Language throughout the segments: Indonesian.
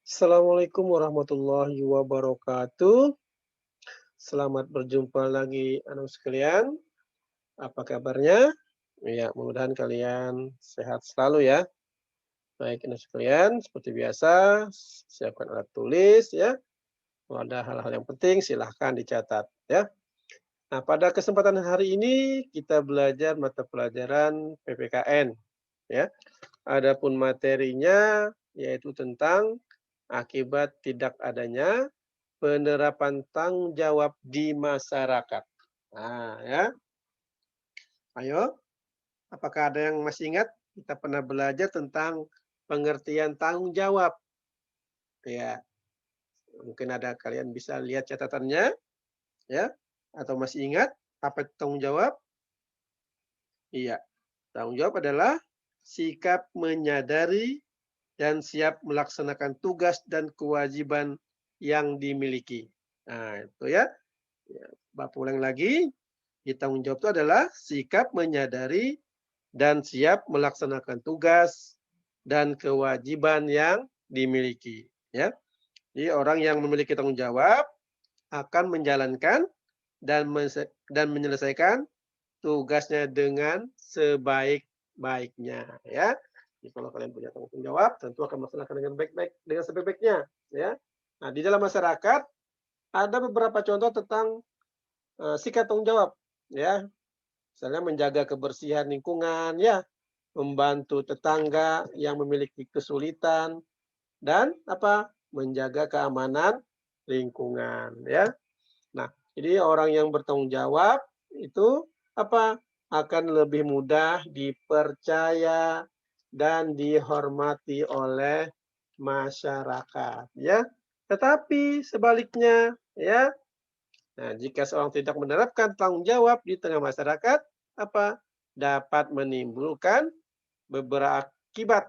Assalamualaikum warahmatullahi wabarakatuh. Selamat berjumpa lagi anak sekalian. Apa kabarnya? Ya, mudah-mudahan kalian sehat selalu ya. Baik anak sekalian, seperti biasa, siapkan alat tulis ya. Kalau ada hal-hal yang penting silahkan dicatat ya. Nah, pada kesempatan hari ini kita belajar mata pelajaran PPKN ya. Adapun materinya yaitu tentang akibat tidak adanya penerapan tanggung jawab di masyarakat. Nah, ya. Ayo, apakah ada yang masih ingat? Kita pernah belajar tentang pengertian tanggung jawab. Ya, mungkin ada kalian bisa lihat catatannya, ya. Atau masih ingat apa itu tanggung jawab? Iya, tanggung jawab adalah sikap menyadari dan siap melaksanakan tugas dan kewajiban yang dimiliki. Nah, itu ya. Ya, Bapak ulang lagi. Tanggung jawab itu adalah sikap menyadari dan siap melaksanakan tugas dan kewajiban yang dimiliki. Ya, jadi orang yang memiliki tanggung jawab akan menjalankan dan menyelesaikan tugasnya dengan sebaik-baiknya. Ya, jadi kalau kalian punya tanggung jawab, tentu akan melaksanakan dengan baik-baik, dengan sebaik-baiknya. Ya, nah di dalam masyarakat ada beberapa contoh tentang sikap tanggung jawab. Ya, misalnya menjaga kebersihan lingkungan, ya, membantu tetangga yang memiliki kesulitan, dan apa? Menjaga keamanan lingkungan, ya. Nah, jadi orang yang bertanggung jawab itu apa? Akan lebih mudah dipercaya dan dihormati oleh masyarakat, ya. Tetapi sebaliknya, ya. Nah, jika seorang tidak menerapkan tanggung jawab di tengah masyarakat, apa? Dapat menimbulkan beberapa akibat,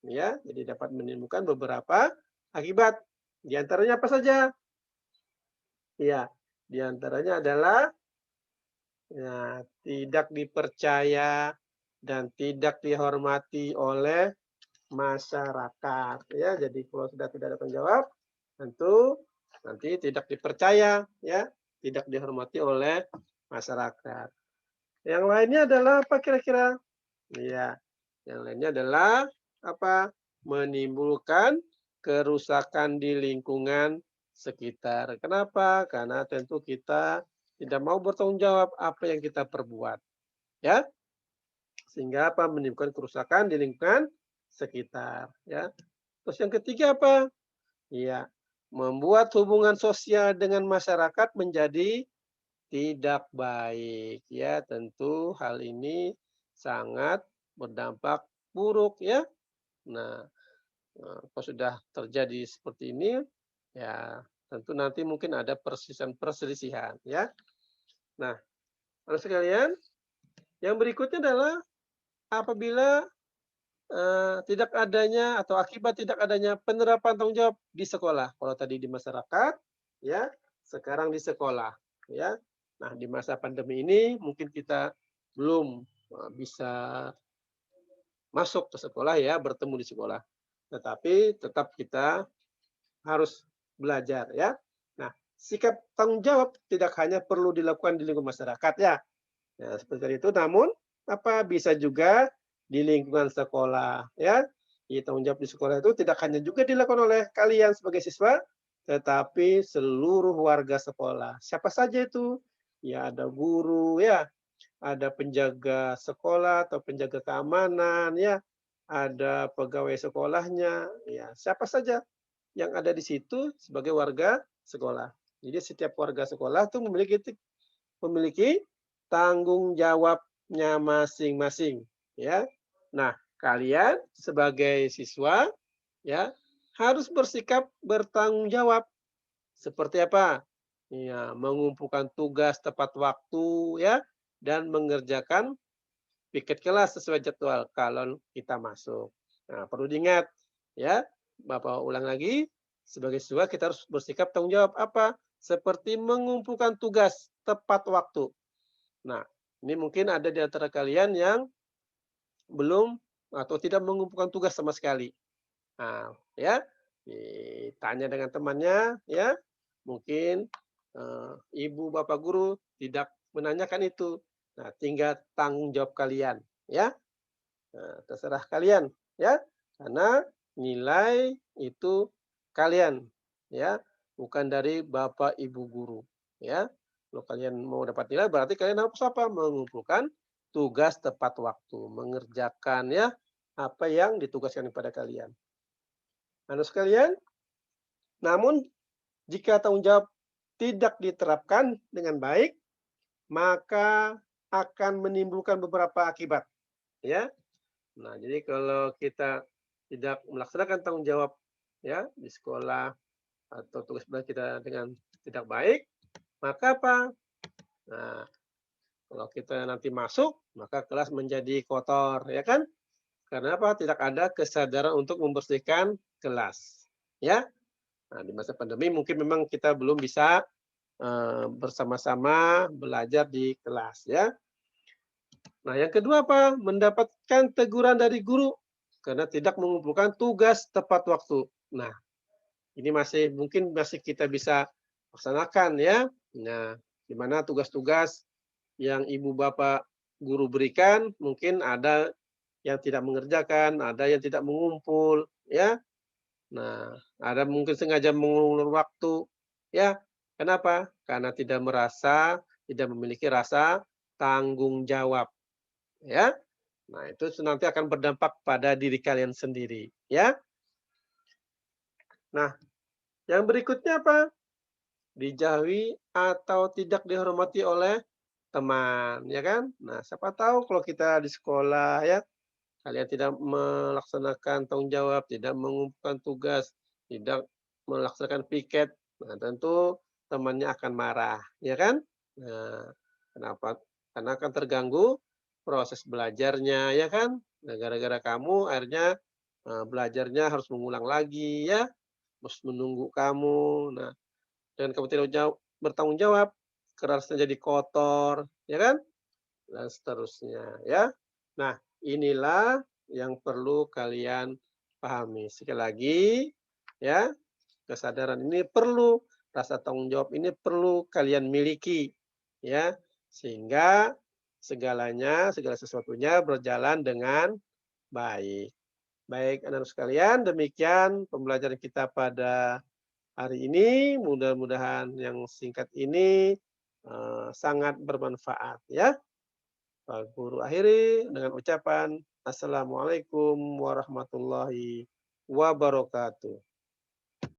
ya. Jadi dapat menimbulkan beberapa akibat. Di antaranya apa saja? Ya, di antaranya adalah ya, tidak dipercaya dan tidak dihormati oleh masyarakat. Ya, jadi kalau sudah tidak ada tanggung jawab, tentu nanti tidak dipercaya, ya, tidak dihormati oleh masyarakat. Yang lainnya adalah apa kira-kira? Ya, yang lainnya adalah apa? Menimbulkan kerusakan di lingkungan sekitar. Kenapa? Karena tentu kita tidak mau bertanggung jawab apa yang kita perbuat, ya. Sehingga apa? Menimbulkan kerusakan di lingkungan sekitar, ya. Terus yang ketiga apa? Ya, membuat hubungan sosial dengan masyarakat menjadi tidak baik, ya. Tentu hal ini sangat berdampak buruk, ya. Nah, kalau sudah terjadi seperti ini, ya tentu nanti mungkin ada perselisihan, ya. Nah, saudara sekalian, yang berikutnya adalah apabila, tidak adanya atau akibat tidak adanya penerapan tanggung jawab di sekolah. Kalau tadi di masyarakat, ya, sekarang di sekolah, ya. Nah, di masa pandemi ini mungkin kita belum, bisa masuk ke sekolah ya, bertemu di sekolah. Tetapi tetap kita harus belajar ya. Nah, sikap tanggung jawab tidak hanya perlu dilakukan di lingkungan masyarakat ya. Ya, seperti itu, namun apa bisa juga di lingkungan sekolah ya. Jadi tanggung jawab di sekolah itu tidak hanya juga dilakukan oleh kalian sebagai siswa, tetapi seluruh warga sekolah. Siapa saja itu? Ya ada guru ya, ada penjaga sekolah atau penjaga keamanan ya, ada pegawai sekolahnya, ya siapa saja yang ada di situ sebagai warga sekolah. Jadi setiap warga sekolah tuh memiliki tanggung jawabnya masing-masing, ya. Nah, kalian sebagai siswa, ya, harus bersikap bertanggung jawab. Seperti apa? Ya, mengumpulkan tugas tepat waktu, ya, dan mengerjakan piket kelas sesuai jadwal kalau kita masuk. Nah, perlu diingat, ya, Bapak ulang lagi, sebagai siswa kita harus bersikap tanggung jawab apa? Seperti mengumpulkan tugas tepat waktu. Nah, ini mungkin ada di antara kalian yang belum atau tidak mengumpulkan tugas sama sekali. Nah, ya, ditanya dengan temannya, ya, mungkin ibu bapak guru tidak menanyakan itu. Nah, tinggal tanggung jawab kalian, ya. Nah, terserah kalian, ya. Karena nilai itu kalian, ya, bukan dari bapak ibu guru, ya. Kalau kalian mau dapat nilai berarti kalian harus apa? Mengumpulkan tugas tepat waktu, mengerjakan ya apa yang ditugaskan kepada kalian. Anak sekalian, namun jika tanggung jawab tidak diterapkan dengan baik, maka akan menimbulkan beberapa akibat, ya. Nah, jadi kalau kita tidak melaksanakan tanggung jawab ya di sekolah atau tugas belajar kita dengan tidak baik, maka apa? Nah, kalau kita nanti masuk, maka kelas menjadi kotor, ya kan? Karena apa? Tidak ada kesadaran untuk membersihkan kelas, ya. Nah, di masa pandemi mungkin memang kita belum bisa bersama-sama belajar di kelas, ya. Nah, yang kedua apa? Mendapatkan teguran dari guru karena tidak mengumpulkan tugas tepat waktu. Nah, ini mungkin masih kita bisa laksanakan ya. Nah, di mana tugas-tugas yang ibu bapak guru berikan mungkin ada yang tidak mengerjakan, ada yang tidak mengumpul, ya. Nah, ada mungkin sengaja mengulur waktu, ya. Kenapa? Karena tidak memiliki rasa tanggung jawab, ya. Nah, itu nanti akan berdampak pada diri kalian sendiri, ya. Nah, yang berikutnya apa? Dijauhi atau tidak dihormati oleh teman, ya kan? Nah, siapa tahu kalau kita di sekolah ya, kalian tidak melaksanakan tanggung jawab, tidak mengumpulkan tugas, tidak melaksanakan piket, nah tentu temannya akan marah, ya kan? Nah, kenapa? Karena akan terganggu proses belajarnya, ya kan? Nah, gara-gara kamu akhirnya belajarnya harus mengulang lagi, ya, harus menunggu kamu. Nah, dengan kamu tidak bertanggung jawab, kerasnya jadi kotor, ya kan? Dan seterusnya, ya. Nah, inilah yang perlu kalian pahami. Sekali lagi, ya, kesadaran ini perlu, rasa tanggung jawab ini perlu kalian miliki, ya, sehingga segala sesuatunya berjalan dengan baik. Baik, anak-anak sekalian, demikian pembelajaran kita pada hari ini. Mudah-mudahan yang singkat ini sangat bermanfaat, ya. Pak Guru akhiri dengan ucapan Assalamualaikum warahmatullahi wabarakatuh.